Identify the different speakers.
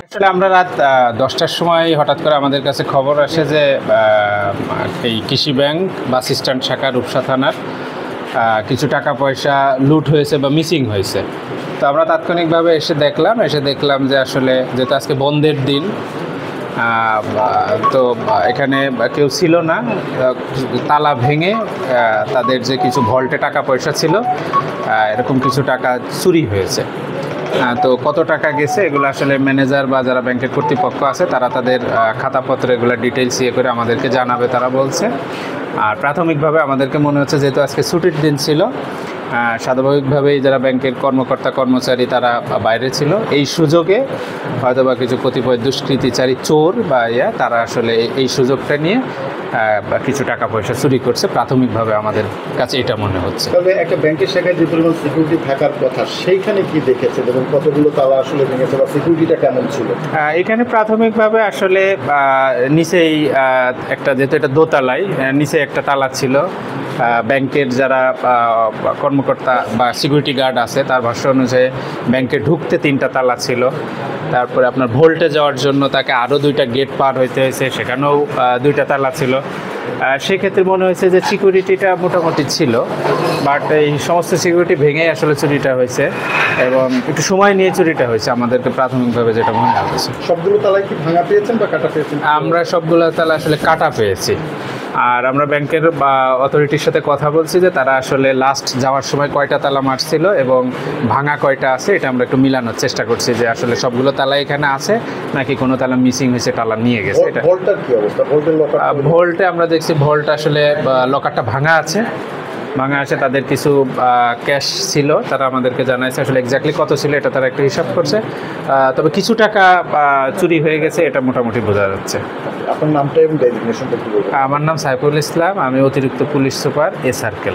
Speaker 1: আসলে আমরা রাত 10টার সময় হঠাৎ করে আমাদের কাছে খবর আসে যে এই কৃষি ব্যাংক বাস স্ট্যান্ড শাখা রূপসা থানার কিছু টাকা পয়সা লুট হয়েছে বা মিসিং হয়েছে। তো আমরা তাৎক্ষণিকভাবে এসে দেখলাম যে আসলে যেহেতু আজকে বন্ধের দিন, তো এখানে কেউ ছিল না, তালা ভেঙে তাদের যে কিছু ভল্টে টাকা পয়সা ছিল এরকম কিছু টাকা চুরি হয়েছে। তো কত টাকা গেছে এগুলো আসলে ম্যানেজার বা যারা ব্যাংকের কর্তৃপক্ষ আছে তারা তাদের খাতাপত্র এগুলো ডিটেলস করে আমাদেরকে জানাবে, তারা বলছে। আর প্রাথমিকভাবে আমাদেরকে মনে হচ্ছে যেহেতু আজকে ছুটির দিন ছিল, স্বাভাবিকভাবেই যারা ব্যাংকের কর্মকর্তা কর্মচারী তারা বাইরে ছিল, এই সুযোগে হয়তোবা কিছু কতিপয় দুষ্কৃতিচারী চোর বা তারা আসলে এই সুযোগটা নিয়ে কিছু টাকা পয়সা চুরি করছে। প্রাথমিকভাবে আমাদের কাছে এটা মনে হচ্ছে।
Speaker 2: তবে একটা ব্যাংকের শাখায় যে পরিমাণ সিকিউরিটি থাকার কথা সেইখানে কি দেখেছে এবং কতগুলো তালা আসলে ভেঙেছে বা সিকিউরিটিটা কেমন ছিল?
Speaker 1: এখানে প্রাথমিকভাবে আসলে নিচেই একটা, যেহেতু এটা দোতলায়, নিচে একটা তালা ছিল। ব্যাংকের যারা কর্মকর্তা বা সিকিউরিটি গার্ড আছে তার ভাষ্য অনুযায়ী ব্যাংকে ঢুকতে 3টা তালা ছিল। তারপরে আপনার ভোল্টে যাওয়ার জন্য তাকে আরও 2টা গেট পার হইতে হয়েছে, সেখানেও 2টা তালা ছিল। সেক্ষেত্রে মনে হয়েছে যে সিকিউরিটিটা মোটামুটি ছিল, বাট এই সমস্ত সিকিউরিটি ভেঙেই আসলে চুরিটা হয়েছে এবং একটু সময় নিয়ে চুরিটা হয়েছে আমাদেরকে প্রাথমিকভাবে যেটা মনে হচ্ছে।
Speaker 2: সবগুলো তালাই কি ভাঙা পেয়েছেন বা কাটা পেয়েছেন?
Speaker 1: আমরা সবগুলো তালা আসলে কাটা পেয়েছি। আর আমরা ব্যাংকের অথরিটির সাথে কথা বলছি যে তারা আসলে লাস্ট যাওয়ার সময় কয়টা তালা মারছিল এবং ভাঙা কয়টা আছে এটা আমরা একটু মিলানোর চেষ্টা করছি যে আসলে সবগুলো তালা এখানে আছে নাকি কোনো তালা মিসিং হয়েছে, তালা নিয়ে গেছে। এটা
Speaker 2: ভোল্টের কি অবস্থা?
Speaker 1: ভোল্টে আমরা দেখছি ভোল্ট আসলে লকারটা ভাঙা আছে। তাদের কিছু ক্যাশ ছিল, তারা আমাদেরকে জানাইছে। আসলে এক্স্যাক্টলি কত ছিল এটা তারা একটু হিসাব করছে, তবে কিছু টাকা চুরি হয়ে গেছে এটা মোটামুটি বোঝা যাচ্ছে।
Speaker 2: আপনার নামটা এবং ডেজিগনেশনটা কি বলবেন?
Speaker 1: আমার নাম সাইফুল ইসলাম, আমি অতিরিক্ত পুলিশ সুপার এ সার্কেল।